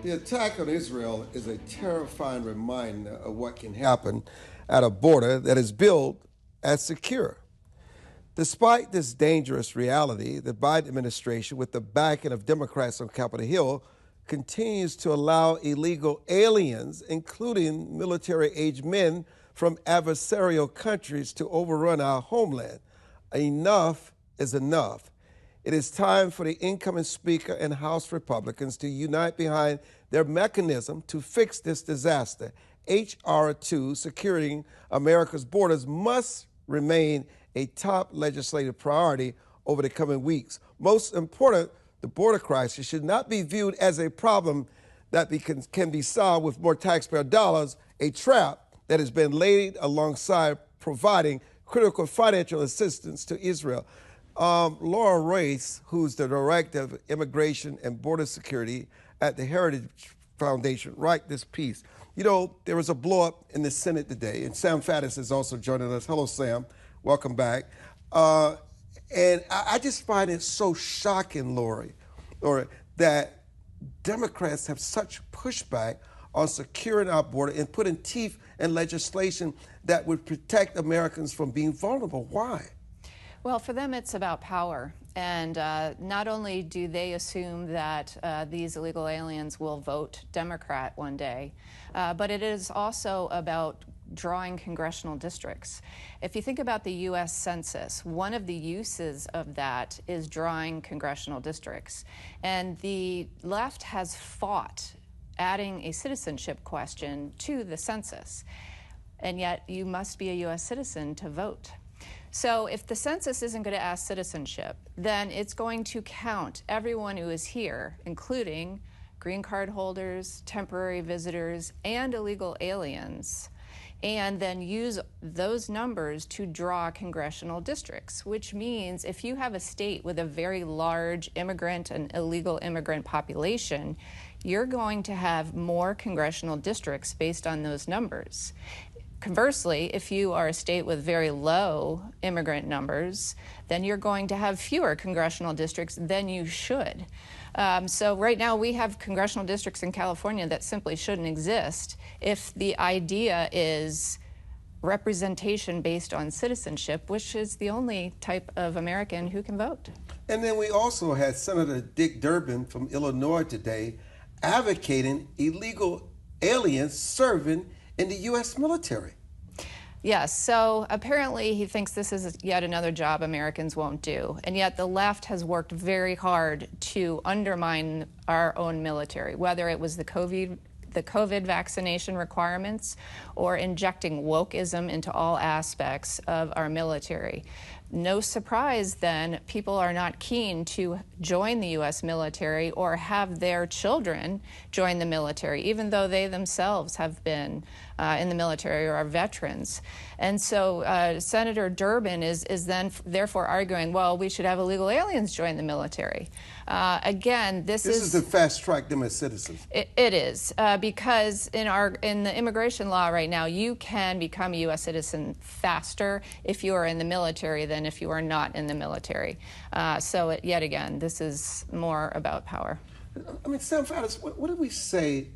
The attack on Israel is a terrifying reminder of what can happen at a border that is built as secure. Despite this dangerous reality, the Biden administration, with the backing of Democrats on Capitol Hill, continues to allow illegal aliens, including military-aged men from adversarial countries, to overrun our homeland. Enough is enough. It is time for the incoming Speaker and House Republicans to unite behind their mechanism to fix this disaster. H.R. 2, securing America's borders, must remain a top legislative priority over the coming weeks. Most important, the border crisis should not be viewed as a problem that can be solved with more taxpayer dollars, a trap that has been laid alongside providing critical financial assistance to Israel. Lora Ries, who's the Director of Immigration and Border Security at the Heritage Foundation, write this piece. You know, there was a blow-up in the Senate today, and Sam Faddis is also joining us. Hello, Sam. Welcome back. And I just find it so shocking, Lora, that Democrats have such pushback on securing our border and putting teeth in legislation that would protect Americans from being vulnerable. Why? Well, for them, it's about power. And not only do they assume that these illegal aliens will vote Democrat one day, but it is also about drawing congressional districts. If you think about the U.S. Census, one of the uses of that is drawing congressional districts. And the left has fought adding a citizenship question to the census. And yet you must be a U.S. citizen to vote. So if the census isn't going to ask citizenship, then it's going to count everyone who is here, including green card holders, temporary visitors, and illegal aliens, and then use those numbers to draw congressional districts, which means if you have a state with a very large immigrant and illegal immigrant population, you're going to have more congressional districts based on those numbers. Conversely, if you are a state with very low immigrant numbers, then you're going to have fewer congressional districts than you should. So right now we have congressional districts in California that simply shouldn't exist if the idea is representation based on citizenship, which is the only type of American who can vote. And then we also had Senator Dick Durbin from Illinois today advocating illegal aliens serving in the U.S. military. Yes, so apparently he thinks this is yet another job Americans won't do. And yet the left has worked very hard to undermine our own military, whether it was the COVID vaccination requirements or injecting wokeism into all aspects of our military. No surprise, then, people are not keen to join the U.S. military or have their children join the military, even though they themselves have been in the military or are veterans. And so Senator Durbin is then therefore arguing, well, we should have illegal aliens join the military. Again, this is to fast track them as citizens. It is because in the immigration law right now, you can become a U.S. citizen faster if you are in the military than if you are not in the military. So yet again, this is more about power. I mean, Sam Faddis, what do we say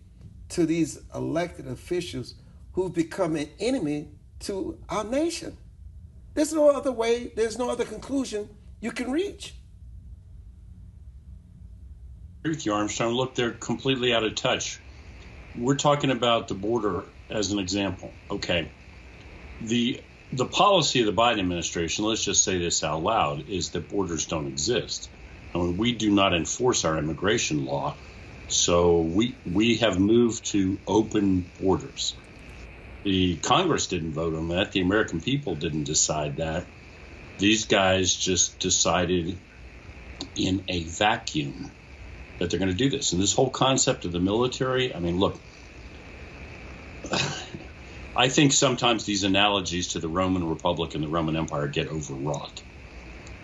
to these elected officials who've become an enemy to our nation? There's no other way, there's no other conclusion you can reach. I agree with you, Armstrong. Look, they're completely out of touch. We're talking about the border as an example. Okay. The policy of the Biden administration, let's just say this out loud, is that borders don't exist. I mean, we do not enforce our immigration law, so we have moved to open borders. The Congress didn't vote on that. The American people didn't decide that. These guys just decided in a vacuum that they're going to do this. And this whole concept of the military, I mean, look, I think sometimes these analogies to the Roman Republic and the Roman Empire get overwrought.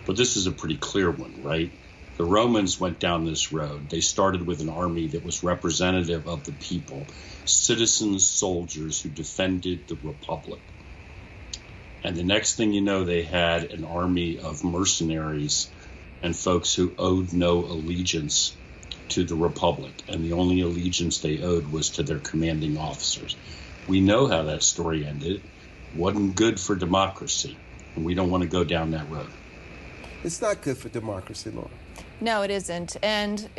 But this is a pretty clear one, right? The Romans went down this road. They started with an army that was representative of the people, citizens, soldiers who defended the Republic. And the next thing you know, they had an army of mercenaries and folks who owed no allegiance to the Republic, and the only allegiance they owed was to their commanding officers. We know how that story ended. Wasn't good for democracy, and we don't want to go down that road. It's not good for democracy, Lora. No, it isn't. And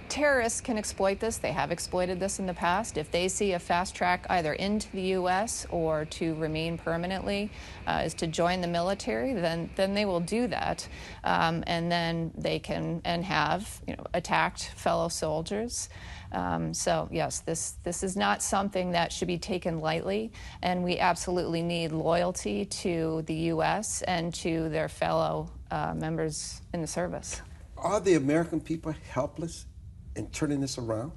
terrorists can exploit this. They have exploited this in the past. If they see a fast track either into the U.S. or to remain permanently, is to join the military, then they will do that. And then they can and have attacked fellow soldiers. So yes, this is not something that should be taken lightly, and we absolutely need loyalty to the U.S. and to their fellow members in the service. Are the American people helpless in turning this around?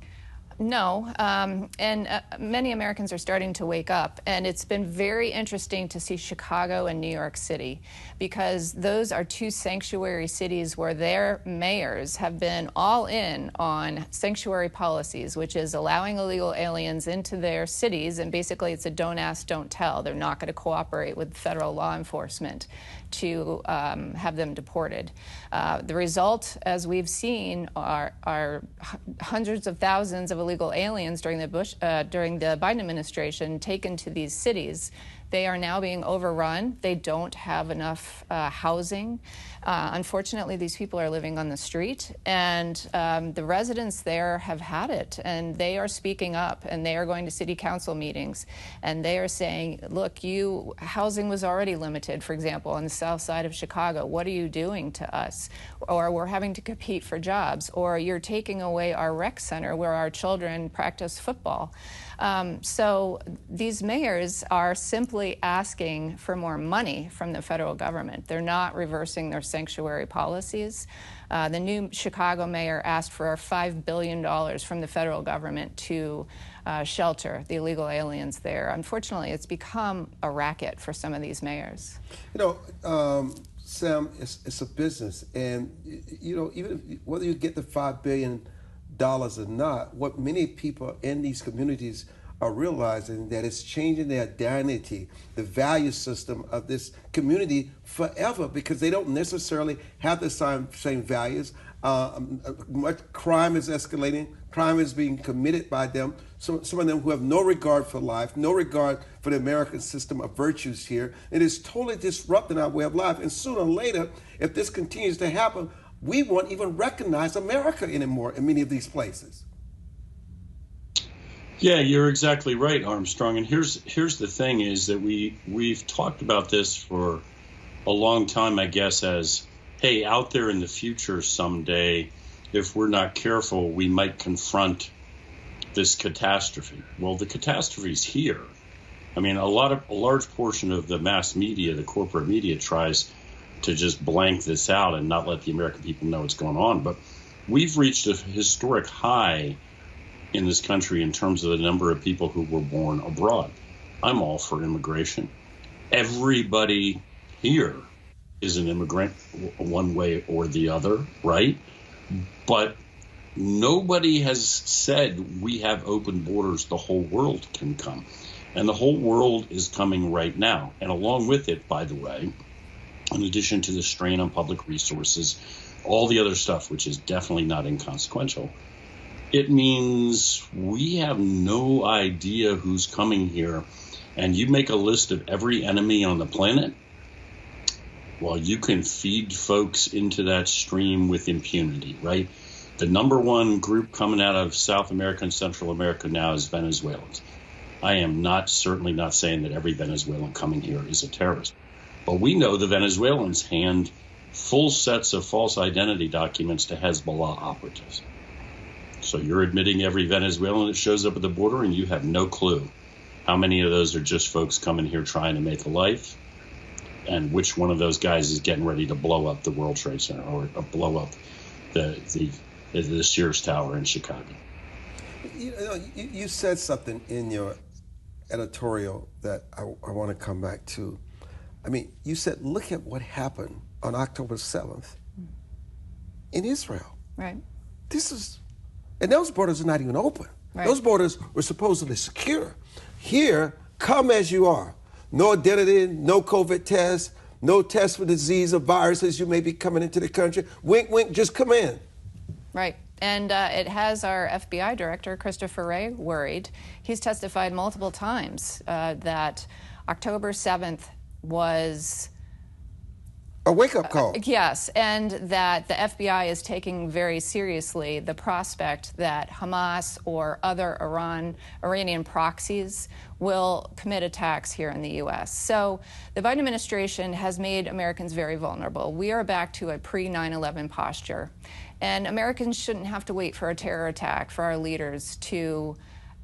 No, and many Americans are starting to wake up, and it's been very interesting to see Chicago and New York City, because those are two sanctuary cities where their mayors have been all in on sanctuary policies, which is allowing illegal aliens into their cities, and basically it's a don't ask, don't tell. They're not going to cooperate with federal law enforcement to have them deported. The result, as we've seen, are hundreds of thousands of illegal aliens during the Biden administration taken to these cities. They are now being overrun. They don't have enough housing. Unfortunately, these people are living on the street, and the residents there have had it, and they are speaking up, and they are going to city council meetings, and they are saying, look, housing was already limited, for example, on the south side of Chicago. What are you doing to us? Or we're having to compete for jobs, or you're taking away our rec center where our children practice football. So these mayors are simply asking for more money from the federal government. They're not reversing their sanctuary policies. The new Chicago mayor asked for $5 billion from the federal government to shelter the illegal aliens there. Unfortunately, it's become a racket for some of these mayors. Sam, it's a business, and even whether you get the $5 billion or not, what many people in these communities are realizing that it's changing the identity, the value system of this community forever, because they don't necessarily have the same values. Much crime is escalating. Crime is being committed by them. Some of them who have no regard for life, no regard for the American system of virtues here. It is totally disrupting our way of life. And sooner or later, if this continues to happen, we won't even recognize America anymore in many of these places. Yeah, you're exactly right, Armstrong. And here's the thing is that we've talked about this for a long time, I guess, as, hey, out there in the future someday, if we're not careful, we might confront this catastrophe. Well, the catastrophe's here. I mean, a large portion of the mass media, the corporate media, tries to just blank this out and not let the American people know what's going on. But we've reached a historic high in this country in terms of the number of people who were born abroad. I'm all for immigration. Everybody here is an immigrant one way or the other, right? But nobody has said we have open borders, the whole world can come. And the whole world is coming right now. And along with it, by the way, in addition to the strain on public resources, all the other stuff, which is definitely not inconsequential, it means we have no idea who's coming here. And you make a list of every enemy on the planet, well, you can feed folks into that stream with impunity, right? The number one group coming out of South America and Central America now is Venezuelans. I am certainly not saying that every Venezuelan coming here is a terrorist. But we know the Venezuelans hand full sets of false identity documents to Hezbollah operatives. So you're admitting every Venezuelan that shows up at the border, and you have no clue how many of those are just folks coming here trying to make a life, and which one of those guys is getting ready to blow up the World Trade Center or blow up the Sears Tower in Chicago. You said something in your editorial that I want to come back to. I mean, you said, look at what happened on October 7th in Israel. Right. And those borders are not even open. Right. Those borders were supposedly secure. Here, come as you are. No identity, no COVID test, no test for disease or viruses you may be coming into the country. Wink, wink, just come in. Right. And it has our FBI director, Christopher Wray, worried. He's testified multiple times that October 7th was a wake-up call. Yes, and that the FBI is taking very seriously the prospect that Hamas or other Iranian proxies will commit attacks here in the U.S. So the Biden administration has made Americans very vulnerable. We are back to a pre-9/11 posture, and Americans shouldn't have to wait for a terror attack for our leaders to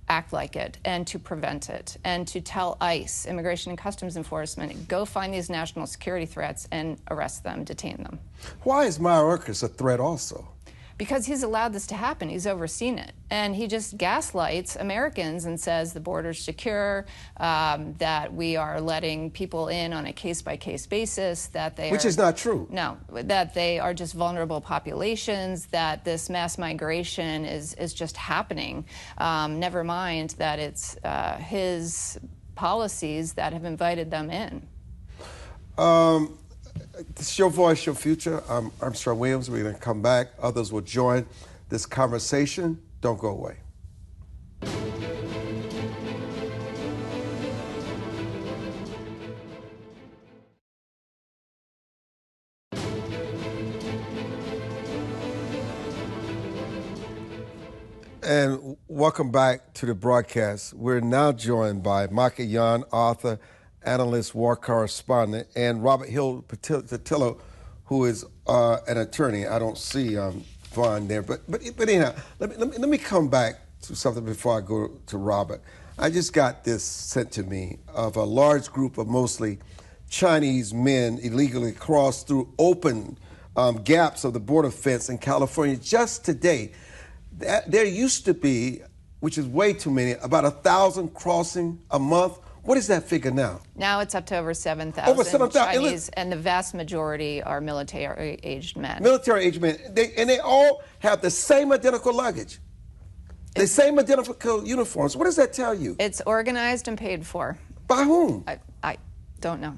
act like it and to prevent it and to tell ICE, Immigration and Customs Enforcement, go find these national security threats and arrest them, detain them. Why is Mayorkas a threat also? Because he's allowed this to happen. He's overseen it. And he just gaslights Americans and says the border's secure, that we are letting people in on a case-by-case basis, that they Which is not true. No, that they are just vulnerable populations, that this mass migration is just happening. Never mind that it's his policies that have invited them in. It's your voice, your future. I'm Armstrong Williams. We're going to come back. Others will join this conversation. Don't go away. And welcome back to the broadcast. We're now joined by Micah Yan, author, analyst, war correspondent, and Robert Hill Patillo, who is an attorney. I don't see Vaughn there, but anyhow, let me come back to something before I go to Robert. I just got this sent to me of a large group of mostly Chinese men illegally crossed through open gaps of the border fence in California just today. There used to be, which is way too many, about 1,000 crossing a month. What is that figure now? Now it's up to over 7,000 Over 7,000 Chinese, and the vast majority are military-aged men. Military-aged men. They all have the same identical luggage, the same identical uniforms. What does that tell you? It's organized and paid for. By whom? I don't know.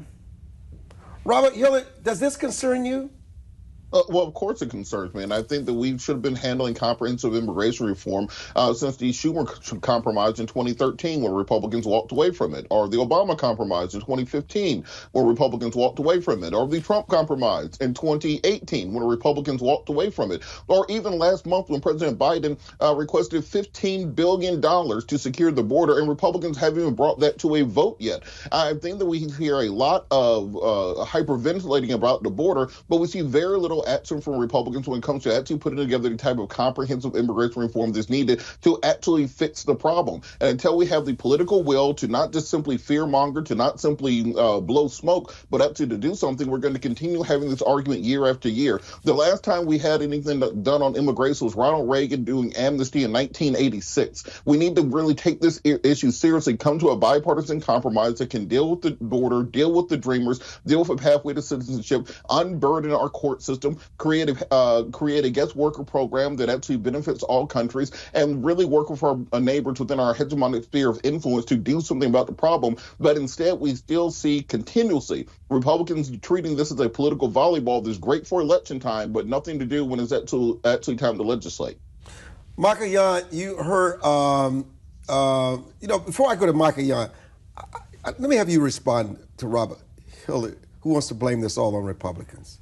Robert Hillard, does this concern you? Well, of course it concerns me, and I think that we should have been handling comprehensive immigration reform since the Schumer compromise in 2013, where Republicans walked away from it, or the Obama compromise in 2015, where Republicans walked away from it, or the Trump compromise in 2018, when Republicans walked away from it, or even last month when President Biden requested $15 billion to secure the border, and Republicans haven't even brought that to a vote yet. I think that we hear a lot of hyperventilating about the border, but we see very little action from Republicans when it comes to actually putting together the type of comprehensive immigration reform that's needed to actually fix the problem. And until we have the political will to not just simply fearmonger, to not simply blow smoke, but actually to do something, we're going to continue having this argument year after year. The last time we had anything done on immigration was Ronald Reagan doing amnesty in 1986. We need to really take this issue seriously, come to a bipartisan compromise that can deal with the border, deal with the dreamers, deal with a pathway to citizenship, unburden our court system, create a guest worker program that actually benefits all countries, and really work with our neighbors within our hegemonic sphere of influence to do something about the problem. But instead, we still see continuously Republicans treating this as a political volleyball that's great for election time, but nothing to do when it's actually time to legislate. Micah Yan, you heard, before I go to Micah Yan, let me have you respond to Robert Hillard, who wants to blame this all on Republicans.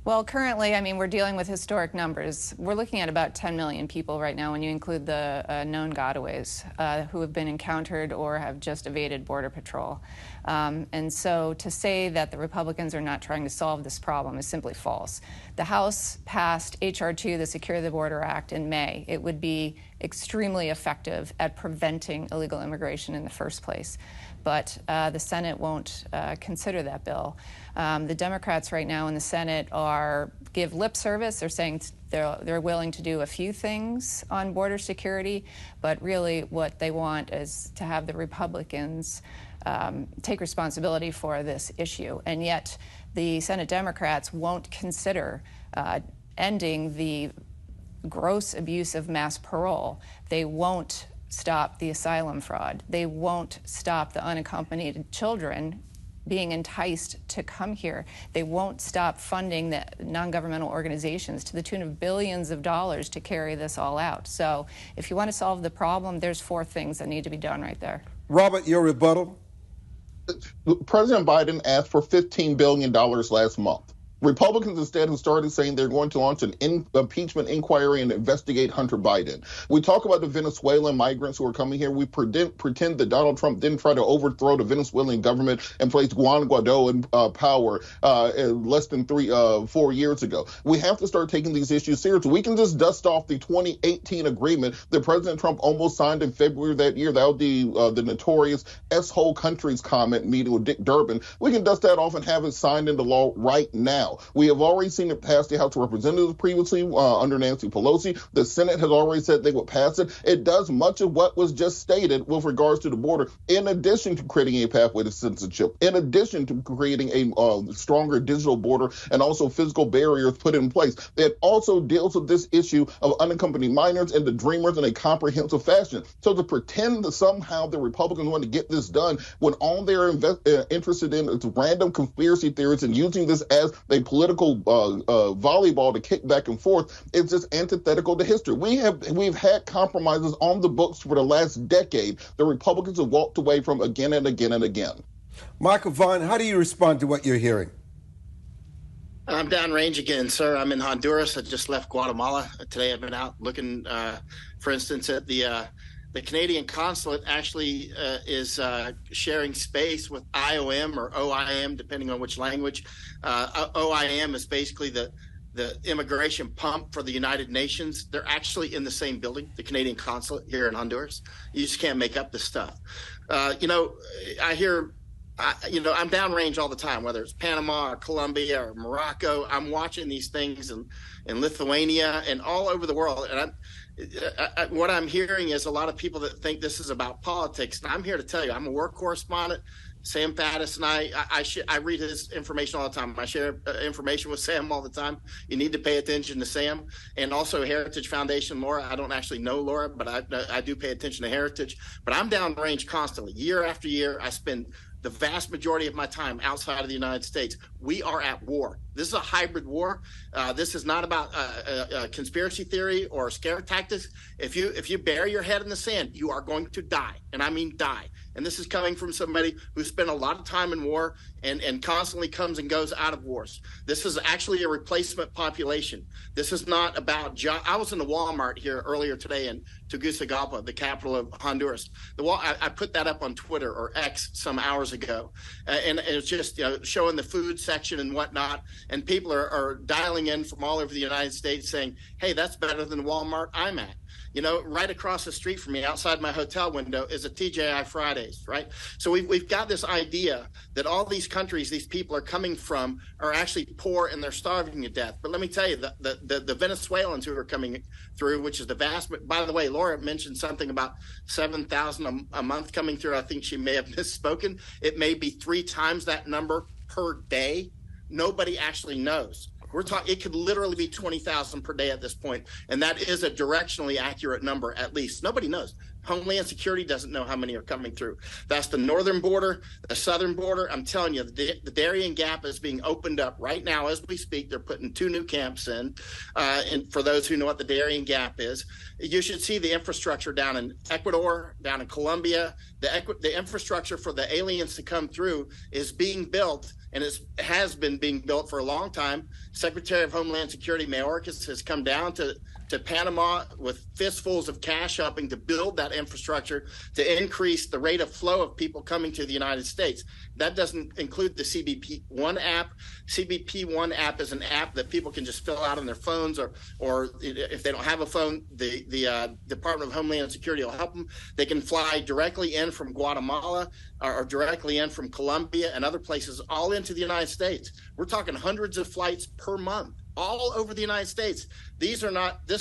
Well, currently, we're dealing with historic numbers. We're looking at about 10 million people right now when you include the known gotaways who have been encountered or have just evaded Border Patrol. And so to say that the Republicans are not trying to solve this problem is simply false. The House passed H.R. 2, the Secure the Border Act, in May. It would be extremely effective at preventing illegal immigration in the first place. But the Senate won't consider that bill. The Democrats right now in the Senate give lip service. They're saying they're willing to do a few things on border security, but really what they want is to have the Republicans take responsibility for this issue. And yet the Senate Democrats won't consider ending the gross abuse of mass parole. They won't stop the asylum fraud. They won't stop the unaccompanied children being enticed to come here. They won't stop funding the non-governmental organizations to the tune of billions of dollars to carry this all out. So if you want to solve the problem, there's 4 things that need to be done right there. Robert, your rebuttal? President Biden asked for $15 billion last month. Republicans instead have started saying they're going to launch an impeachment inquiry and investigate Hunter Biden. We talk about the Venezuelan migrants who are coming here. We pretend that Donald Trump didn't try to overthrow the Venezuelan government and place Juan Guaido in power less than 4 years ago. We have to start taking these issues seriously. We can just dust off the 2018 agreement that President Trump almost signed in February of that year. That was the notorious S-whole countries comment meeting with Dick Durbin. We can dust that off and have it signed into law right now. We have already seen it pass the House of Representatives previously under Nancy Pelosi. The Senate has already said they would pass it. It does much of what was just stated with regards to the border, in addition to creating a pathway to citizenship, in addition to creating a stronger digital border and also physical barriers put in place. It also deals with this issue of unaccompanied minors and the Dreamers in a comprehensive fashion. So to pretend that somehow the Republicans want to get this done when all they're interested in is random conspiracy theories and using this as a political volleyball to kick back and forth, it's just antithetical to history. We've had compromises on the books for the last decade the Republicans have walked away from again and again and again. Michael Vaughn, how do you respond to what you're hearing? I'm downrange again, sir. I'm in Honduras. I just left Guatemala. Today I've been out looking, for instance, at the Canadian consulate actually is sharing space with IOM or OIM, depending on which language. OIM is basically the immigration pump for the United Nations. They're actually in the same building, the Canadian consulate here in Honduras. You just can't make up this stuff. I hear, I'm downrange all the time, whether it's Panama or Colombia or Morocco. I'm watching these things in Lithuania and all over the world. And what I'm hearing is a lot of people that think this is about politics. And I'm here to tell you, I'm a war correspondent. Sam Faddis and I read his information all the time. I share information with Sam all the time. You need to pay attention to Sam. And also Heritage Foundation, Lora. I don't actually know Lora, but I do pay attention to Heritage. But I'm downrange constantly. Year after year, I spend the vast majority of my time outside of the United States. We are at war. This is a hybrid war. This is not about conspiracy theory or scare tactics. If you bury your head in the sand, you are going to die, and I mean die. And this is coming from somebody who spent a lot of time in war and constantly comes and goes out of wars. This is actually a replacement population. This is not about I was in the Walmart here earlier today in Tegucigalpa, the capital of Honduras. I put that up on Twitter or X some hours ago, and it's just showing the food section and whatnot. And people are dialing in from all over the United States saying, hey, that's better than the Walmart I'm at. Right across the street from me, outside my hotel window, is a TGI Fridays, right? So we've got this idea that all these countries these people are coming from are actually poor and they're starving to death. But let me tell you, the Venezuelans who are coming through, which is the vast, by the way, Laura mentioned something about 7,000 a month coming through. I think she may have misspoken. It may be 3 times that number per day. Nobody actually knows. We're talking, it could literally be 20,000 per day at this point, and that is a directionally accurate number at least. Nobody knows. Homeland Security doesn't know how many are coming through. That's the northern border, the southern border. I'm telling you, the Darien Gap is being opened up right now as we speak. They're putting 2 new camps in. And for those who know what the Darien Gap is, you should see the infrastructure down in Ecuador, down in Colombia. The infrastructure for the aliens to come through is being built, and it has been being built for a long time. Secretary of Homeland Security Mayorkas has come down to Panama with fistfuls of cash, helping to build that infrastructure to increase the rate of flow of people coming to the United States. That doesn't include the CBP One app. CBP One app is an app that people can just fill out on their phones, or if they don't have a phone, the Department of Homeland Security will help them. They can fly directly in from Guatemala or directly in from Colombia and other places, all into the United States. We're talking hundreds of flights per month, all over the United States. This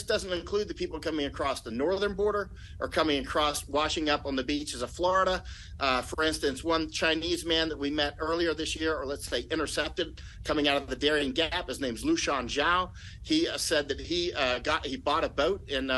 doesn't include the people coming across the northern border or coming across, washing up on the beaches of Florida. For instance, one Chinese man that we met earlier this year, or let's say intercepted, coming out of the Darien Gap, his name's Lushan Zhao. He said that he bought a boat and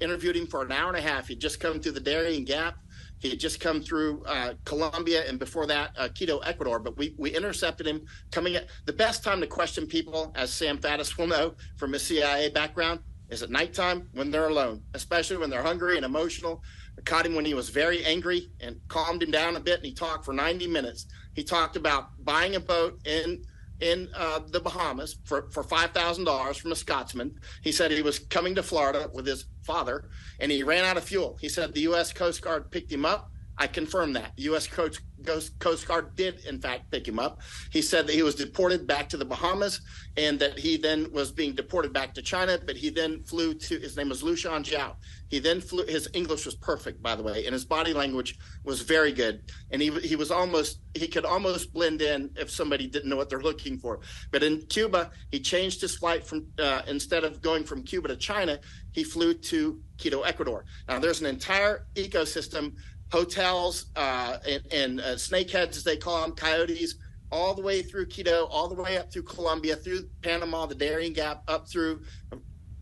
interviewed him for an hour and a half. He'd just come through the Darien Gap He had just come through Colombia, and before that, Quito, Ecuador. But we intercepted him coming at the best time to question people, as Sam Faddis will know from his CIA background, is at nighttime when they're alone, especially when they're hungry and emotional. I caught him when he was very angry and calmed him down a bit, and he talked for 90 minutes. He talked about buying a boat in the Bahamas for $5,000 from a Scotsman. He said he was coming to Florida with his father, and he ran out of fuel. He said the U.S. Coast Guard picked him up. I confirm that. The U.S. Coast Guard did, in fact, pick him up. He said that he was deported back to the Bahamas and that he then was being deported back to China, but he then flew to, his name was Lushan Zhao. He then flew, his English was perfect, by the way, and his body language was very good. And he could almost blend in if somebody didn't know what they're looking for. But in Cuba, he changed his flight from, instead of going from Cuba to China, he flew to Quito, Ecuador. Now, there's an entire ecosystem, hotels and snakeheads, as they call them, coyotes, all the way through Quito, all the way up through Colombia, through Panama, the Darien Gap, up through,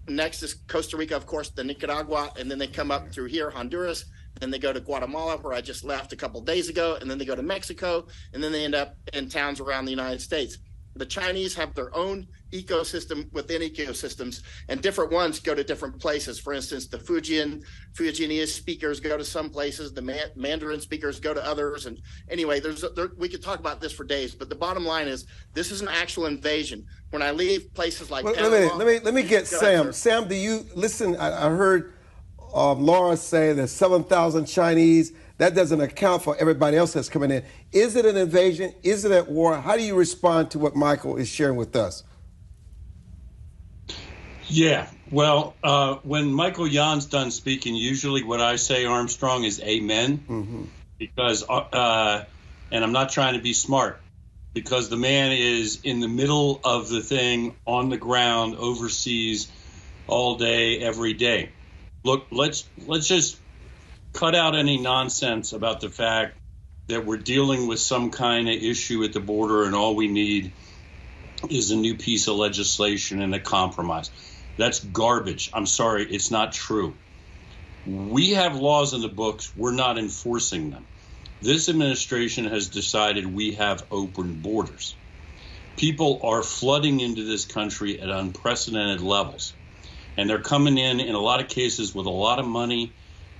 next is Costa Rica, of course, the Nicaragua, and then they come up through here, Honduras, then they go to Guatemala, where I just left a couple days ago, and then they go to Mexico, and then they end up in towns around the United States. The Chinese have their own ecosystem within ecosystems, and different ones go to different places. For instance, the Fujianese speakers go to some places, the Mandarin speakers go to others. And anyway, we could talk about this for days, but the bottom line is this is an actual invasion. When I leave places like Panama, let me get Sam. Sam, do you listen? I heard Lora say there's 7,000 Chinese. That doesn't account for everybody else that's coming in. Is it an invasion? Is it at war? How do you respond to what Michael is sharing with us? Yeah, well, when Michael Jan's done speaking, usually what I say, Armstrong, is amen, because, and I'm not trying to be smart, because the man is in the middle of the thing, on the ground, overseas, all day, every day. Look, let's just cut out any nonsense about the fact that we're dealing with some kind of issue at the border and all we need is a new piece of legislation and a compromise. That's garbage. I'm sorry, it's not true. We have laws in the books. We're not enforcing them. This administration has decided we have open borders. People are flooding into this country at unprecedented levels, and they're coming in a lot of cases with a lot of money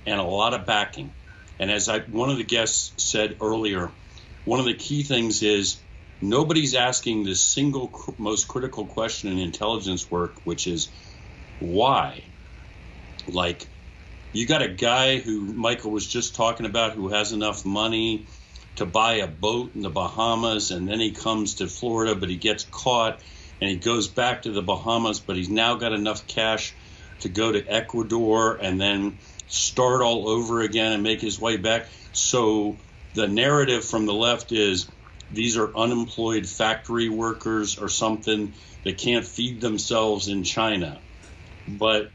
and a lot of backing. And as one of the guests said earlier, one of the key things is nobody's asking the single most critical question in intelligence work, which is why? Like, you got a guy who Michael was just talking about who has enough money to buy a boat in the Bahamas, and then he comes to Florida, but he gets caught, and he goes back to the Bahamas, but he's now got enough cash to go to Ecuador and then start all over again and make his way back. So the narrative from the left is these are unemployed factory workers or something that can't feed themselves in China. But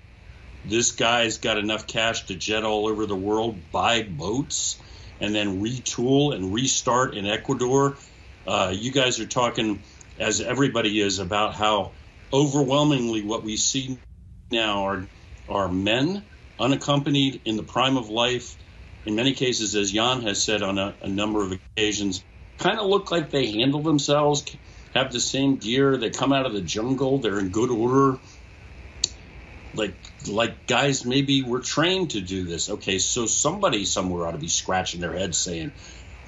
this guy's got enough cash to jet all over the world, buy boats, and then retool and restart in Ecuador. You guys are talking, as everybody is, about how overwhelmingly what we see now are men unaccompanied in the prime of life. In many cases, as Jan has said on a number of occasions, kind of look like they handle themselves, have the same gear. They come out of the jungle. They're in good order. Like guys maybe were trained to do this. Okay, so somebody somewhere ought to be scratching their head saying,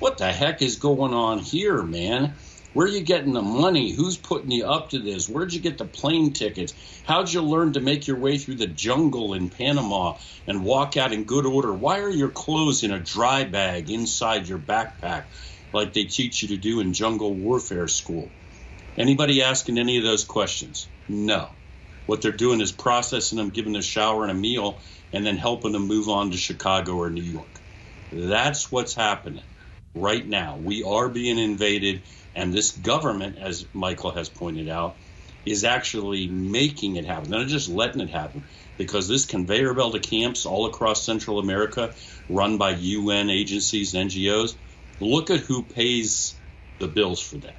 what the heck is going on here, man? Where are you getting the money? Who's putting you up to this? Where'd you get the plane tickets? How'd you learn to make your way through the jungle in Panama and walk out in good order? Why are your clothes in a dry bag inside your backpack like they teach you to do in jungle warfare school? Anybody asking any of those questions? No. What they're doing is processing them, giving them a shower and a meal, and then helping them move on to Chicago or New York. That's what's happening right now. We are being invaded. And this government, as Michael has pointed out, is actually making it happen. They're not just letting it happen, because this conveyor belt of camps all across Central America, run by UN agencies and NGOs, look at who pays the bills for that.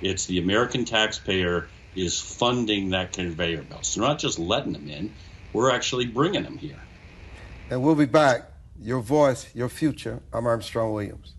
It's the American taxpayer is funding that conveyor belt. So we're not just letting them in, we're actually bringing them here. And we'll be back Your voice, your future. I'm Armstrong Williams.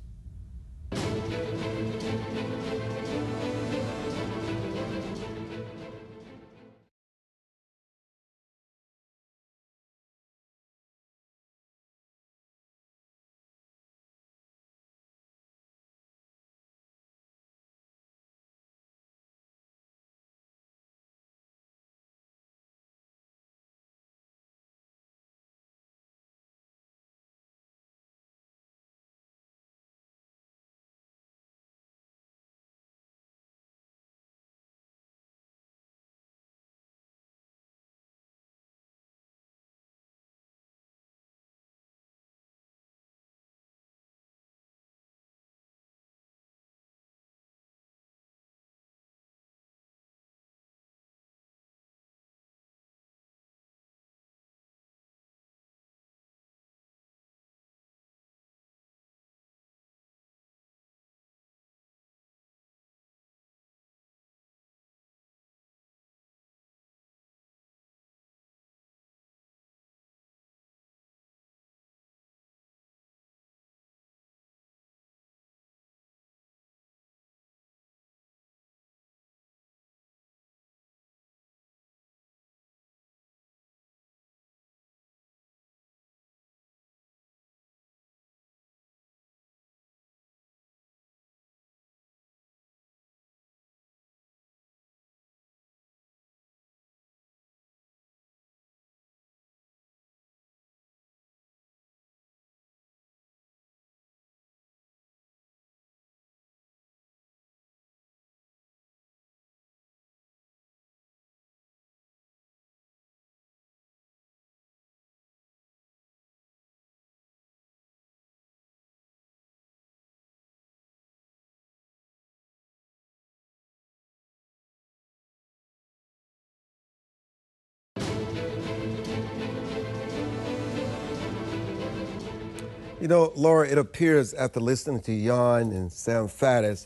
You know, Laura, it appears after listening to Jan and Sam Faddis,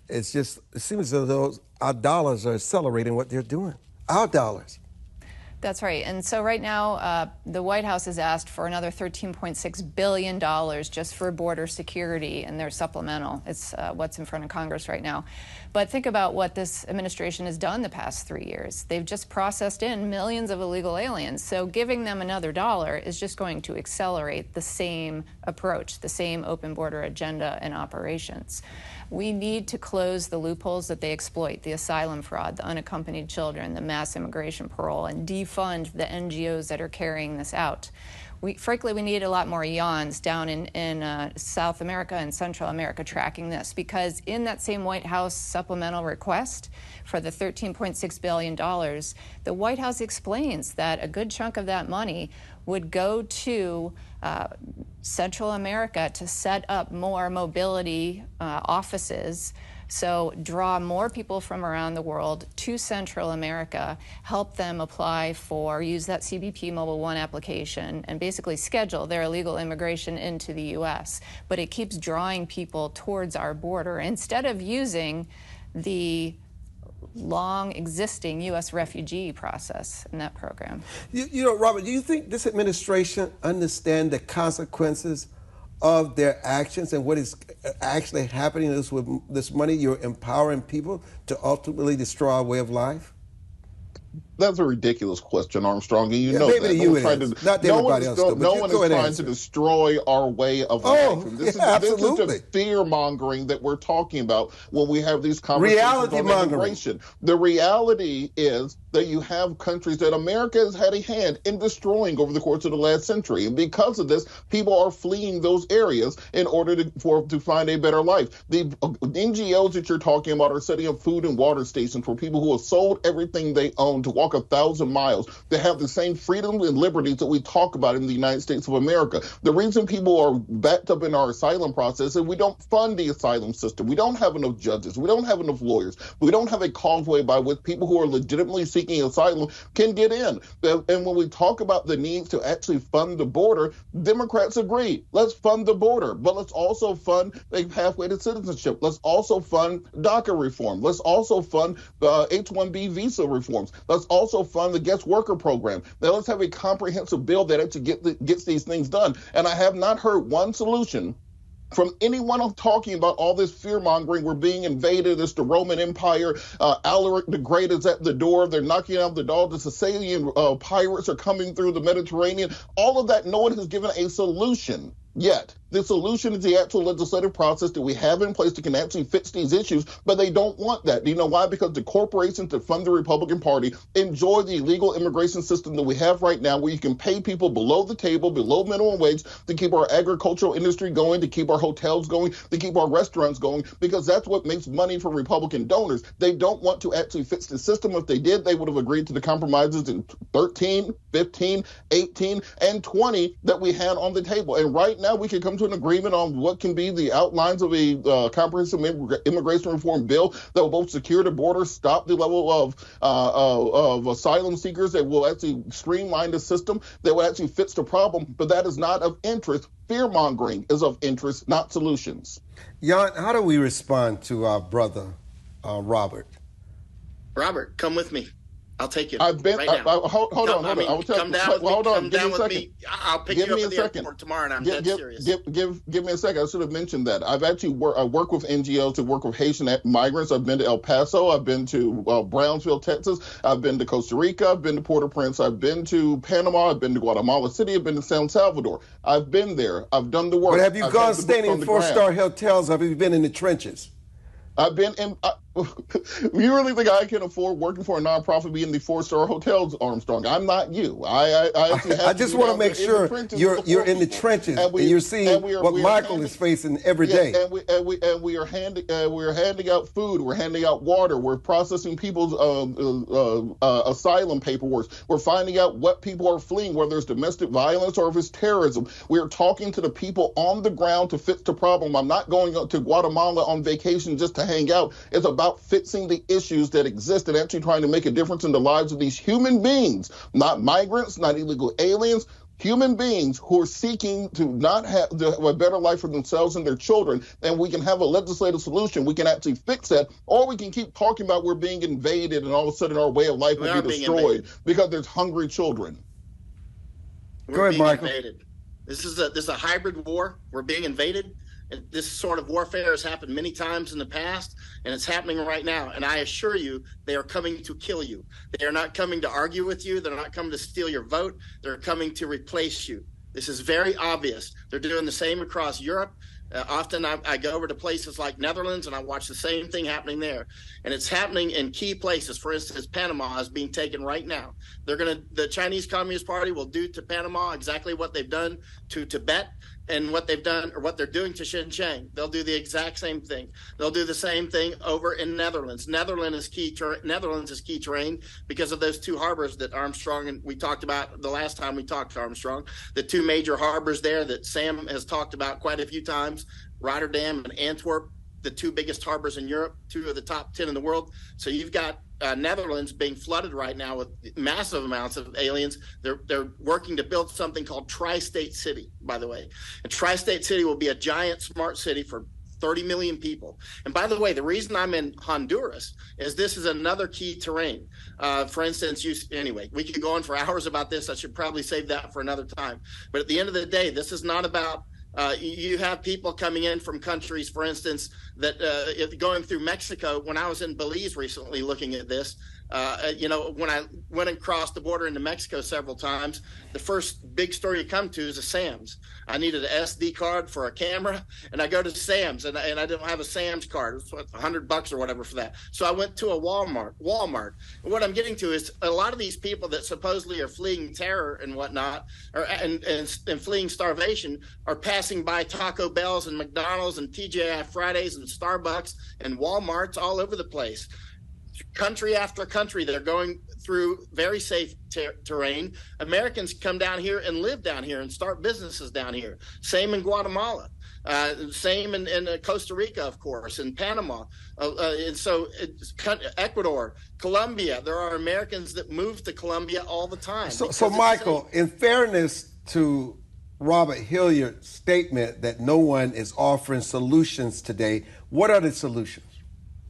it seems as though our dollars are accelerating what they're doing. Our dollars. That's right. And so right now, the White House has asked for another $13.6 billion just for border security in their supplemental. It's what's in front of Congress right now. But think about what this administration has done the past 3 years. They've just processed in millions of illegal aliens. So giving them another dollar is just going to accelerate the same approach, the same open border agenda and operations. We need to close the loopholes that they exploit, the asylum fraud, the unaccompanied children, the mass immigration parole, and defund the NGOs that are carrying this out. Frankly, we need a lot more Jans down in South America and Central America tracking this, because in that same White House supplemental request for the $13.6 billion, the White House explains that a good chunk of that money would go to Central America to set up more mobility offices. So draw more people from around the world to Central America, help them apply for, use that CBP Mobile One application, and basically schedule their illegal immigration into the U.S. But it keeps drawing people towards our border instead of using the long existing U.S. refugee process in that program. You know, Robert, do you think this administration understands the consequences of their actions and what is actually happening with this money? You're empowering people to ultimately destroy our way of life? That's a ridiculous question, Armstrong, and you know maybe that. You it is. Not everybody else, though, no one is trying to destroy our way of life. And this is just fear-mongering that we're talking about when we have these conversations on immigration. The reality is that you have countries that America has had a hand in destroying over the course of the last century. And because of this, people are fleeing those areas in order to find a better life. The NGOs that you're talking about are setting up food and water stations for people who have sold everything they own to walk 1,000 miles to have the same freedom and liberties that we talk about in the United States of America. The reason people are backed up in our asylum process is we don't fund the asylum system. We don't have enough judges. We don't have enough lawyers. We don't have a causeway by which people who are legitimately seeking asylum can get in. And when we talk about the need to actually fund the border, Democrats agree. Let's fund the border, but let's also fund a pathway to citizenship. Let's also fund DACA reform. Let's also fund H-1B visa reforms. Let's also fund the guest worker program. Now let's have a comprehensive bill that actually gets these things done. And I have not heard one solution from anyone talking about all this fear-mongering. We're being invaded. It's the Roman Empire. Alaric the Great is at the door. They're knocking out the door. The Sicilian pirates are coming through the Mediterranean. All of that, no one has given a solution yet. The solution is the actual legislative process that we have in place that can actually fix these issues, but they don't want that. Do you know why? Because the corporations that fund the Republican Party enjoy the illegal immigration system that we have right now, where you can pay people below the table, below minimum wage, to keep our agricultural industry going, to keep our hotels going, to keep our restaurants going, because that's what makes money for Republican donors. They don't want to actually fix the system. If they did, they would have agreed to the compromises in 13, 15, 18, and 20 that we had on the table. And right now, we can come to an agreement on what can be the outlines of a comprehensive immigration reform bill that will both secure the border, stop the level of asylum seekers, that will actually streamline the system, that will actually fix the problem. But that is not of interest. Fear-mongering is of interest, not solutions. Jan, how do we respond to our brother, Robert? Robert, come with me. I'll take you. I've been. Right now. Hold on. I will tell come down with hold me. on. Come Give down me a with second. me. I'll pick you up at the airport tomorrow, and I'm dead serious. Give me a second. I should have mentioned that. I've actually work with NGOs to work with Haitian migrants. I've been to El Paso. I've been to Brownsville, Texas. I've been to Costa Rica. I've been to Port-au-Prince. I've been to Panama. I've been to Guatemala City. I've been to San Salvador. I've been there. I've done the work. But have you gone staying in 4-star hotels? Have you been in the trenches? I've been in. You really think I can afford working for a nonprofit being in the 4-star hotels, Armstrong? I'm not you. I just want to make sure you're in the trenches and you're seeing what Michael is facing every day. And we are handing out food. We're handing out water. We're processing people's asylum paperwork. We're finding out what people are fleeing, whether it's domestic violence or if it's terrorism. We're talking to the people on the ground to fix the problem. I'm not going to Guatemala on vacation just to hang out. It's about fixing the issues that exist and actually trying to make a difference in the lives of these human beings, not migrants, not illegal aliens, human beings who are seeking to not have a better life for themselves and their children. And we can have a legislative solution. We can actually fix that, or we can keep talking about we're being invaded and all of a sudden our way of life will be destroyed because there's hungry children. Go ahead, Michael. Invaded. This is a hybrid war. We're being invaded. And this sort of warfare has happened many times in the past, and it's happening right now. And I assure you, they are coming to kill you. They are not coming to argue with you. They're not coming to steal your vote. They're coming to replace you. This is very obvious. They're doing the same across Europe. Often I go over to places like Netherlands and I watch the same thing happening there. And it's happening in key places. For instance, Panama is being taken right now. The Chinese Communist Party will do to Panama exactly what they've done to Tibet and what they've done or what they're doing to Xinjiang. They'll do the exact same thing. They'll do the same thing over in Netherlands. Netherlands is key terrain because of those two harbors that Armstrong and we talked about the last time we talked to Armstrong. The two major harbors there that Sam has talked about quite a few times, Rotterdam and Antwerp, the two biggest harbors in Europe, 2 of the top 10 in the world. So you've got Netherlands being flooded right now with massive amounts of aliens. They're working to build something called Tri-State City, by the way. And Tri-State City will be a giant smart city for 30 million people. And by the way, the reason I'm in Honduras is this is another key terrain. For instance, anyway, we could go on for hours about this. I should probably save that for another time. But at the end of the day, this is not about you have people coming in from countries, for instance, that going through Mexico. When I was in Belize recently looking at this, when I went and crossed the border into Mexico several times, the first big store you come to is a Sam's. I needed an SD card for a camera, and I go to Sam's, and I didn't have a Sam's card. It was $100 or whatever for that. So I went to a Walmart. And what I'm getting to is a lot of these people that supposedly are fleeing terror and whatnot, and fleeing starvation, are passing by Taco Bells and McDonald's and TGI Fridays and Starbucks and Walmarts all over the place. Country after country, they're going through very safe terrain. Americans come down here and live down here and start businesses down here. Same in Guatemala. Same in Costa Rica, of course, and Panama. And so Ecuador, Colombia, there are Americans that move to Colombia all the time. So Michael, in fairness to Robert Hilliard's statement that no one is offering solutions today, what are the solutions?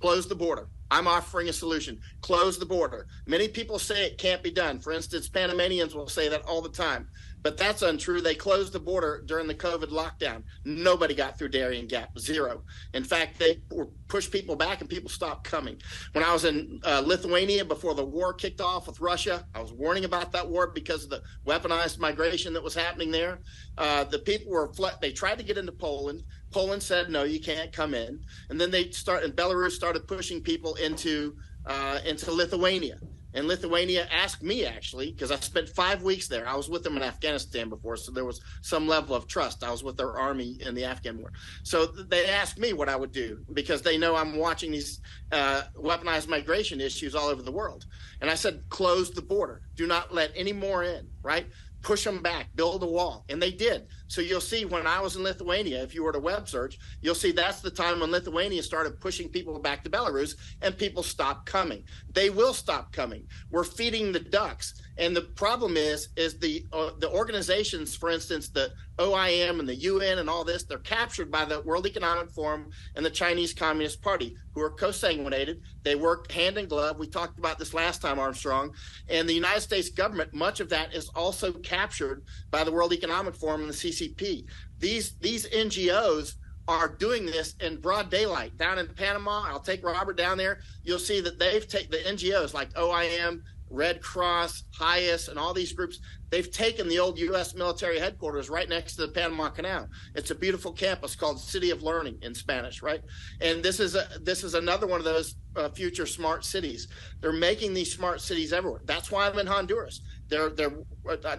Close the border. I'm offering a solution. Close the border. Many people say it can't be done. For instance, Panamanians will say that all the time. But that's untrue. They closed the border during the COVID lockdown. Nobody got through Darien Gap, zero. In fact, they pushed people back and people stopped coming. When I was in Lithuania before the war kicked off with Russia, I was warning about that war because of the weaponized migration that was happening there. The people they tried to get into Poland. Poland said, no, you can't come in. And then Belarus started pushing people into Lithuania. And Lithuania asked me, actually, because I spent 5 weeks there. I was with them in Afghanistan before, so there was some level of trust. I was with their army in the Afghan war. So they asked me what I would do because they know I'm watching these weaponized migration issues all over the world. And I said, close the border. Do not let any more in, right? Push them back, build a wall. And they did. So you'll see when I was in Lithuania, if you were to web search, you'll see that's the time when Lithuania started pushing people back to Belarus and people stopped coming. They will stop coming. We're feeding the ducks. And the problem is the organizations, for instance, the OIM and the UN and all this, they're captured by the World Economic Forum and the Chinese Communist Party, who are co-sanguinated. They work hand in glove. We talked about this last time, Armstrong. And the United States government, much of that is also captured by the World Economic Forum and the CCP. These NGOs are doing this in broad daylight. Down in Panama, I'll take Robert down there. You'll see that they've taken the NGOs like OIM, Red Cross, HIAS, and all these groups. They've taken the old U.S. military headquarters right next to the Panama Canal. It's a beautiful campus called City of Learning in Spanish, right? And this is another one of those future smart cities. They're making these smart cities everywhere. That's why I'm in Honduras. They're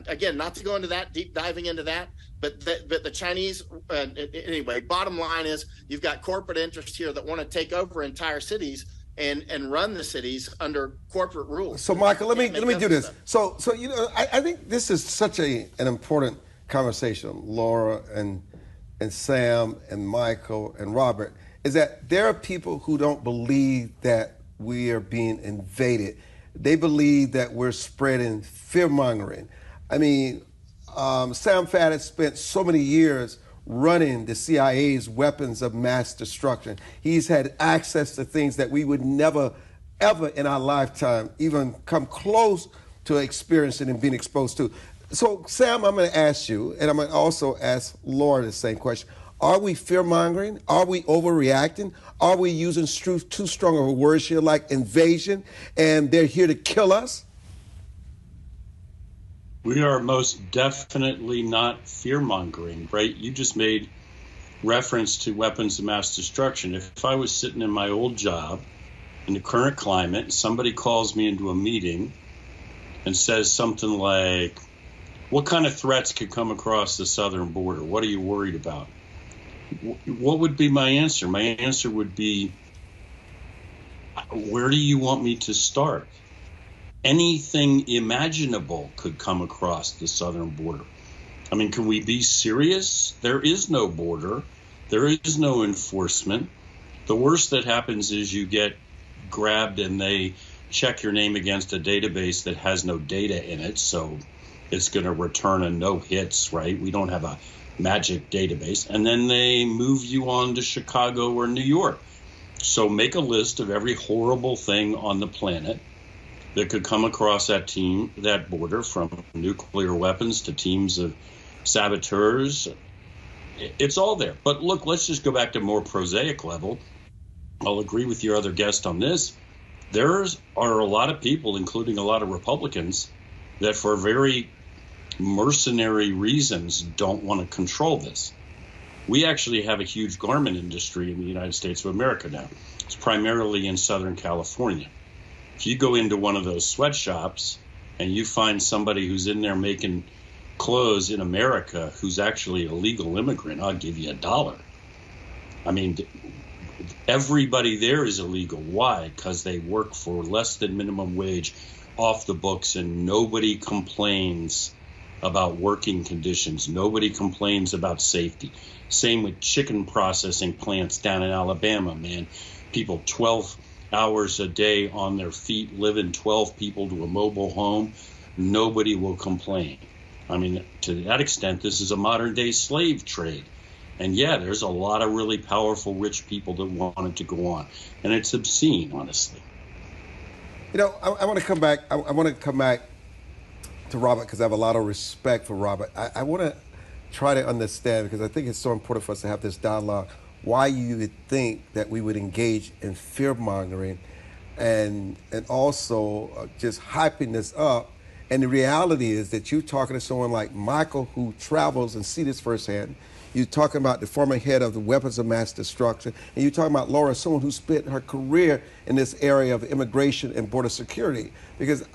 again, not to go into that deep diving into that, but the Chinese anyway. Bottom line is you've got corporate interests here that want to take over entire cities and run the cities under corporate rules. So, Michael, let me do this. So you know, I think this is such an important conversation, Laura and Sam and Michael and Robert, is that there are people who don't believe that we are being invaded. They believe that we're spreading fear-mongering. I mean, Sam Faddis spent so many years running the CIA's weapons of mass destruction. He's had access to things that we would never, ever in our lifetime even come close to experiencing and being exposed to. So, Sam, I'm going to ask you, and I'm going to also ask Laura the same question. Are we fear-mongering? Are we overreacting? Are we using too strong of a word here like invasion, and they're here to kill us? We are most definitely not fear-mongering, right? You just made reference to weapons of mass destruction. If I was sitting in my old job in the current climate, somebody calls me into a meeting and says something like, what kind of threats could come across the southern border? What are you worried about? What would be my answer? My answer would be, where do you want me to start? Anything imaginable could come across the southern border. I mean, can we be serious? There is no border. There is no enforcement. The worst that happens is you get grabbed and they check your name against a database that has no data in it. So it's going to return a no hits, right? We don't have a magic database. And then they move you on to Chicago or New York. So make a list of every horrible thing on the planet that could come across that border, from nuclear weapons to teams of saboteurs. It's all there. But look, let's just go back to a more prosaic level. I'll agree with your other guest on this. There are a lot of people, including a lot of Republicans, that for very mercenary reasons don't want to control this. We actually have a huge garment industry in the United States of America now. It's primarily in Southern California. If you go into one of those sweatshops and you find somebody who's in there making clothes in America who's actually a legal immigrant, I'll give you $1. I mean, everybody there is illegal. Why? Because they work for less than minimum wage off the books, and nobody complains about working conditions. Nobody complains about safety. Same with chicken processing plants down in Alabama, man. People 12 hours a day on their feet, living 12 people to a mobile home. Nobody will complain. I mean, to that extent, this is a modern day slave trade. And yeah, there's a lot of really powerful, rich people that want it to go on. And it's obscene, honestly. You know, I want to come back. I want to come back to Robert because I have a lot of respect for Robert. I want to try to understand, because I think it's so important for us to have this dialogue, why you would think that we would engage in fear-mongering and also just hyping this up. And the reality is that you're talking to someone like Michael, who travels and see this firsthand. You're talking about the former head of the weapons of mass destruction. And you're talking about Lora, someone who spent her career in this area of immigration and border security. Because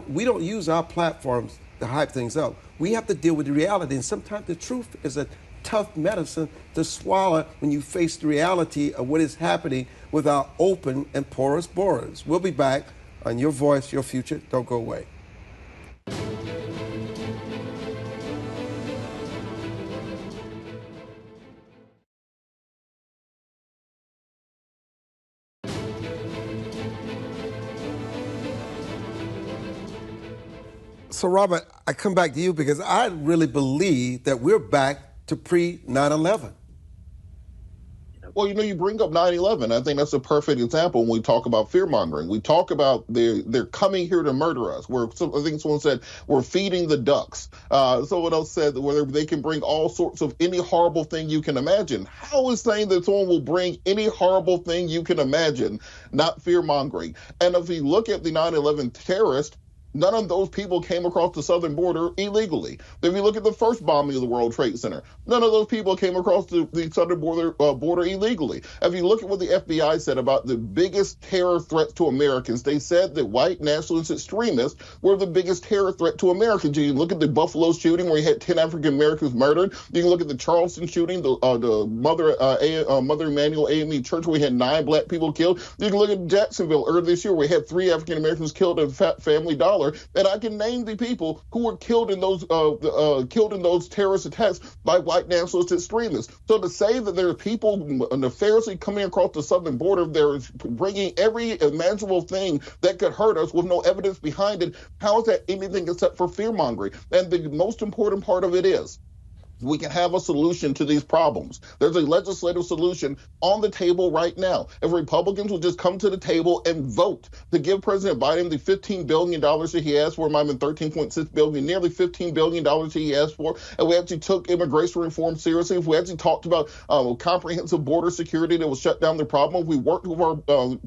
we don't use our platforms to hype things up. We have to deal with the reality. And sometimes the truth is a tough medicine to swallow when you face the reality of what is happening with our open and porous borders. We'll be back on Your Voice, Your Future. Don't go away. So, Robert, I come back to you because I really believe that we're back to pre-9/11. Well, you bring up 9/11. I think that's a perfect example when we talk about fear-mongering. We talk about they're coming here to murder us. I think someone said, we're feeding the ducks. Someone else said that whether they can bring all sorts of any horrible thing you can imagine. How is saying that someone will bring any horrible thing you can imagine not fear-mongering? And if you look at the 9/11 terrorists, none of those people came across the southern border illegally. If you look at the first bombing of the World Trade Center, none of those people came across the southern border illegally. If you look at what the FBI said about the biggest terror threats to Americans, they said that white nationalist extremists were the biggest terror threat to Americans. You can look at the Buffalo shooting where you had 10 African Americans murdered. You can look at the Charleston shooting, the Mother Emanuel AME Church where we had 9 black people killed. You can look at Jacksonville earlier this year where we had 3 African Americans killed at Family Dollar. And I can name the people who were killed in those terrorist attacks by white nationalist extremists. So to say that there are people nefariously coming across the southern border, they're bringing every imaginable thing that could hurt us with no evidence behind it, how is that anything except for fear-mongering? And the most important part of it is, we can have a solution to these problems. There's a legislative solution on the table right now. If Republicans would just come to the table and vote to give President Biden the $15 billion that he asked for, might have been $13.6 billion, nearly $15 billion he asked for, and we actually took immigration reform seriously, if we actually talked about comprehensive border security that will shut down the problem, if we worked with our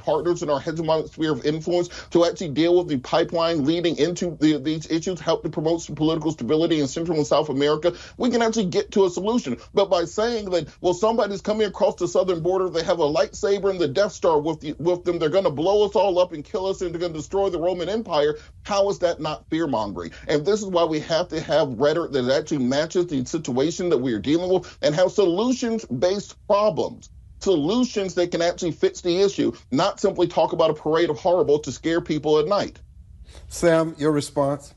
partners in our hegemonic sphere of influence to actually deal with the pipeline leading into these issues, help to promote some political stability in Central and South America, we can actually get to a solution. But by saying that, well, somebody's coming across the southern border, they have a lightsaber and the Death Star with them, they're going to blow us all up and kill us, and they're going to destroy the Roman Empire, how is that not fear-mongering? And this is why we have to have rhetoric that actually matches the situation that we are dealing with and have solutions-based problems. Solutions that can actually fix the issue, not simply talk about a parade of horrible to scare people at night. Sam, your response?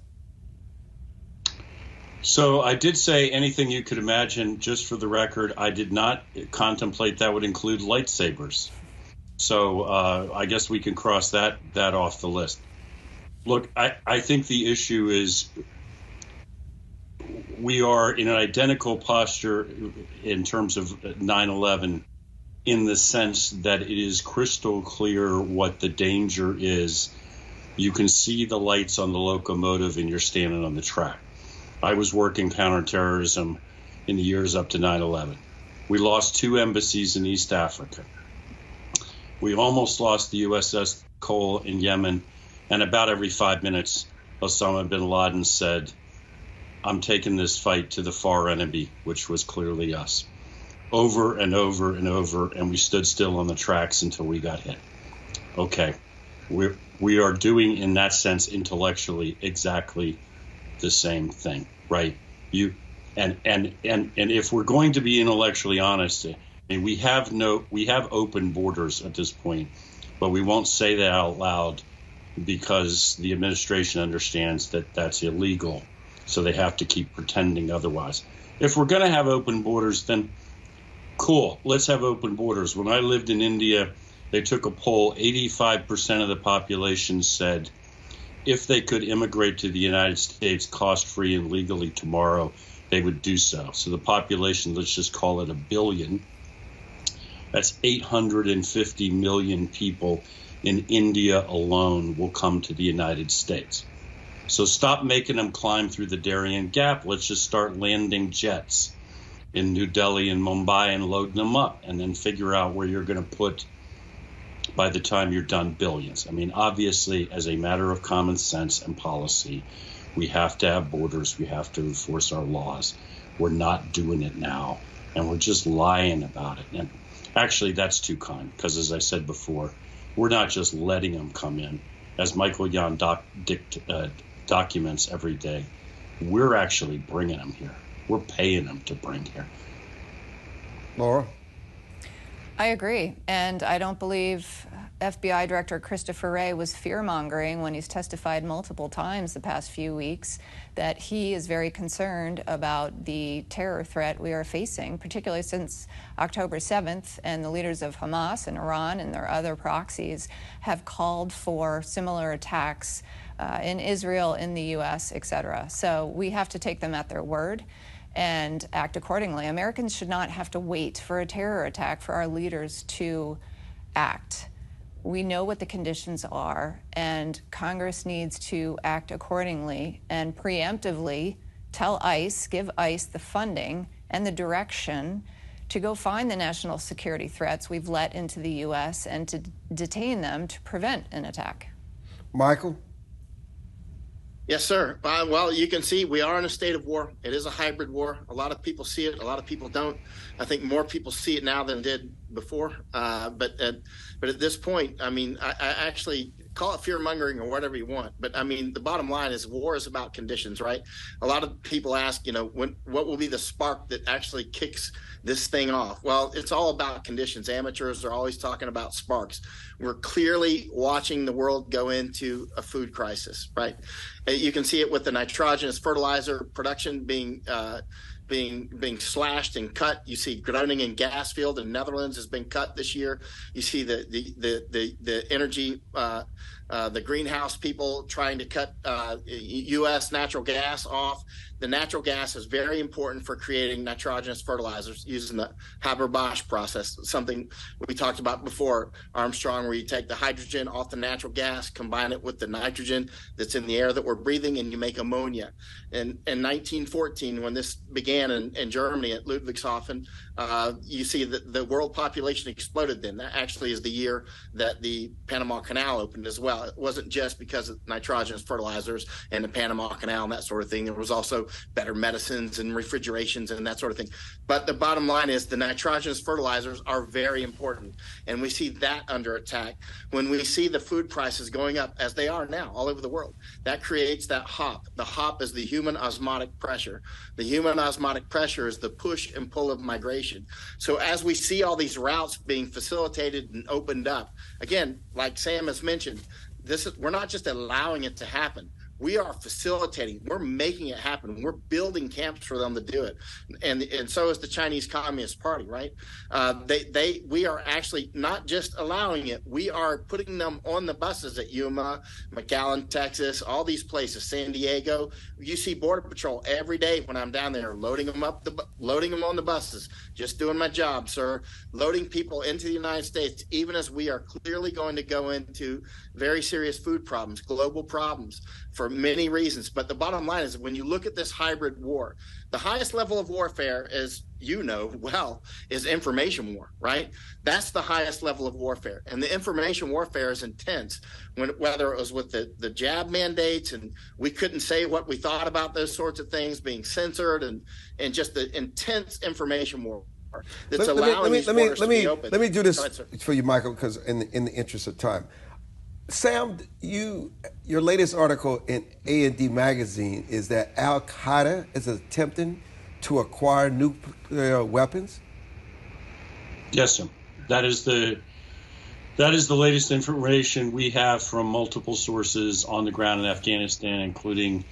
So I did say anything you could imagine. Just for the record, I did not contemplate that would include lightsabers. So I guess we can cross that off the list. Look, I think the issue is we are in an identical posture in terms of 9/11 in the sense that it is crystal clear what the danger is. You can see the lights on the locomotive and you're standing on the track. I was working counterterrorism in the years up to 9/11. We lost 2 embassies in East Africa. We almost lost the USS Cole in Yemen. And about every 5 minutes, Osama bin Laden said, I'm taking this fight to the far enemy, which was clearly us. Over and over and over, and we stood still on the tracks until we got hit. Okay, we are doing, in that sense, intellectually exactly the same thing, right? And if we're going to be intellectually honest, I mean, we have open borders at this point, but we won't say that out loud because the administration understands that that's illegal, so they have to keep pretending otherwise. If we're going to have open borders, then cool, let's have open borders. When I lived in India, they took a poll. 85% of the population said if they could immigrate to the United States cost-free and legally tomorrow, they would do so. So the population, let's just call it 1 billion. That's 850 million people in India alone will come to the United States. So stop making them climb through the Darien Gap. Let's just start landing jets in New Delhi and Mumbai and loading them up, and then figure out where you're going to put, by the time you're done, billions. I mean, obviously, as a matter of common sense and policy, we have to have borders. We have to enforce our laws. We're not doing it now, and we're just lying about it. And actually, that's too kind, because as I said before, we're not just letting them come in. As Michael Yon documents every day, we're actually bringing them here. We're paying them to bring here. Laura? I agree. And I don't believe FBI Director Christopher Wray was fear-mongering when he's testified multiple times the past few weeks that he is very concerned about the terror threat we are facing, particularly since October 7th, and the leaders of Hamas and Iran and their other proxies have called for similar attacks in Israel, in the U.S., etc. So we have to take them at their word and act accordingly. Americans should not have to wait for a terror attack for our leaders to act. We know what the conditions are, and Congress needs to act accordingly and preemptively tell ICE, give ICE the funding and the direction to go find the national security threats we've let into the U.S. and to detain them to prevent an attack. Michael? Yes, sir. Well, you can see we are in a state of war. It is a hybrid war. A lot of people see it. A lot of people don't. I think more people see it now than did before. But at this point, I mean, I actually call it fear-mongering or whatever you want. But, I mean, the bottom line is war is about conditions, right? A lot of people ask, what will be the spark that actually kicks this thing off? Well, it's all about conditions. Amateurs are always talking about sparks. We're clearly watching the world go into a food crisis, right? You can see it with the nitrogenous fertilizer production being slashed and cut. You see Groningen in gas field in Netherlands has been cut this year. You see the energy, the greenhouse people trying to cut U.S. natural gas off. The natural gas is very important for creating nitrogenous fertilizers using the Haber-Bosch process, something we talked about before, Armstrong, where you take the hydrogen off the natural gas, combine it with the nitrogen that's in the air that we're breathing, and you make ammonia. In 1914, when this began in Germany at Ludwigshafen, you see that the world population exploded then. That actually is the year that the Panama Canal opened as well. It wasn't just because of nitrogenous fertilizers and the Panama Canal and that sort of thing. There was also better medicines and refrigerations and that sort of thing. But the bottom line is the nitrogenous fertilizers are very important. And we see that under attack. When we see the food prices going up, as they are now all over the world, that creates that hop. The hop is the human osmotic pressure. The human osmotic pressure is the push and pull of migration. So as we see all these routes being facilitated and opened up, again, like Sam has mentioned, we're not just allowing it to happen. We are facilitating. We're making it happen. We're building camps for them to do it, and so is the Chinese Communist Party, right? We are actually not just allowing it. We are putting them on the buses at Yuma, McAllen, Texas, all these places, San Diego. You see Border Patrol every day when I'm down there, loading them on the buses. Just doing my job, sir. Loading people into the United States, even as we are clearly going to go into very serious food problems, global problems, for many reasons. But the bottom line is, when you look at this hybrid war, the highest level of warfare is, is information war, right? That's the highest level of warfare. And the information warfare is intense, whether it was with the jab mandates and we couldn't say what we thought about those sorts of things being censored, and just the intense information war that's allowing these borders to be open. Let me do this for you, Michael, because in the interest of time. Sam, your latest article in A&D magazine is that Al-Qaeda is attempting to acquire nuclear weapons? Yes, sir. That is the latest information we have from multiple sources on the ground in Afghanistan, including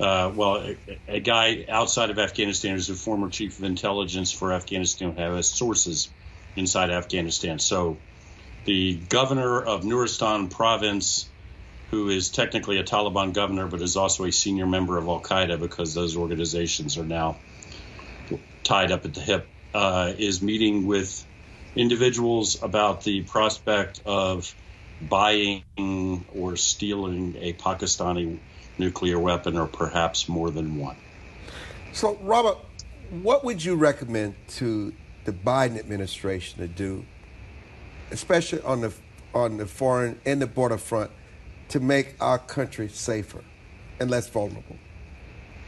a guy outside of Afghanistan who's a former chief of intelligence for Afghanistan, who has sources inside Afghanistan. So the governor of Nuristan province, who is technically a Taliban governor, but is also a senior member of Al-Qaeda because those organizations are now tied up at the hip, is meeting with individuals about the prospect of buying or stealing a Pakistani nuclear weapon, or perhaps more than one. So, Robert, what would you recommend to the Biden administration to do, especially on the foreign and the border front, to make our country safer and less vulnerable?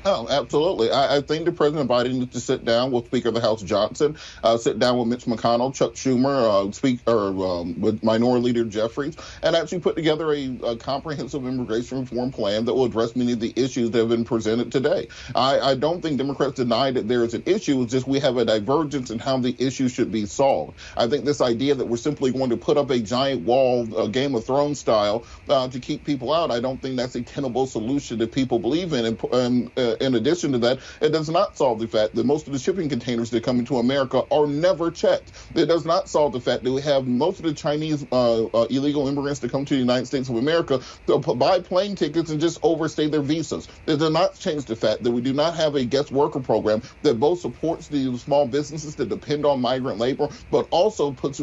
Oh, absolutely. I think that President Biden needs to sit down with Speaker of the House Johnson, sit down with Mitch McConnell, Chuck Schumer, with Minority Leader Jeffries, and actually put together a comprehensive immigration reform plan that will address many of the issues that have been presented today. I don't think Democrats deny that there is an issue. It's just we have a divergence in how the issue should be solved. I think this idea that we're simply going to put up a giant wall, Game of Thrones style, to keep people out, I don't think that's a tenable solution that people believe in. And in addition to that, it does not solve the fact that most of the shipping containers that come into America are never checked. It does not solve the fact that we have most of the Chinese illegal immigrants that come to the United States of America to buy plane tickets and just overstay their visas. It does not change the fact that we do not have a guest worker program that both supports the small businesses that depend on migrant labor, but also puts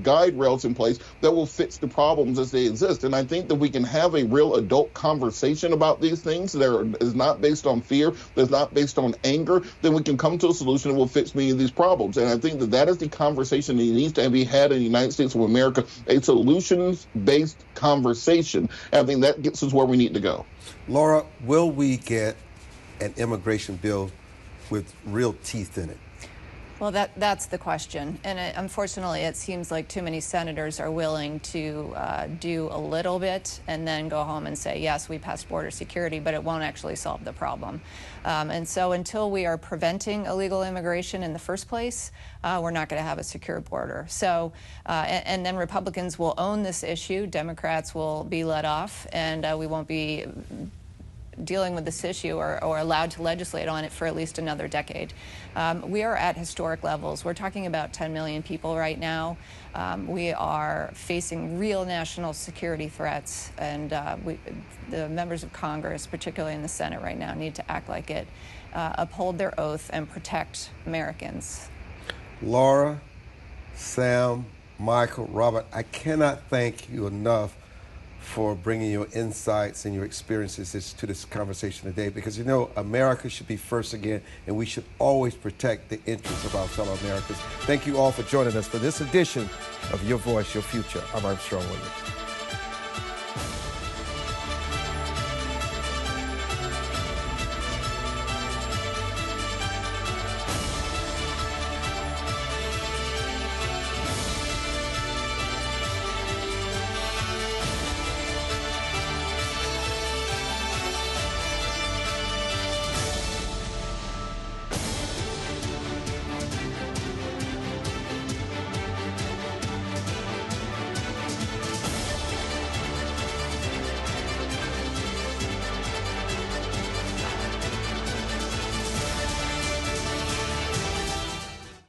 guide rails in place that will fix the problems as they exist. And I think that we can have a real adult conversation about these things that is not based on fear, that's not based on anger, then we can come to a solution that will fix many of these problems. And I think that that is the conversation that needs to be had in the United States of America, a solutions-based conversation. And I think that gets us where we need to go. Lora, will we get an immigration bill with real teeth in it? Well, that's the question. And unfortunately, it seems like too many senators are willing to do a little bit and then go home and say, yes, we passed border security, but it won't actually solve the problem. And so until we are preventing illegal immigration in the first place, we're not going to have a secure border. So, and then Republicans will own this issue, Democrats will be let off, and we won't be dealing with this issue or allowed to legislate on it for at least another decade. We are at historic levels. We're talking about 10 million people right now. We are facing real national security threats, and the members of Congress, particularly in the Senate right now, need to act like it, uphold their oath, and protect Americans. Lora, Sam, Michael, Robert, I cannot thank you enough for bringing your insights and your experiences to this conversation today, because, you know, America should be first again, and we should always protect the interests of our fellow Americans. Thank you all for joining us for this edition of Your Voice, Your Future. I'm Armstrong Williams.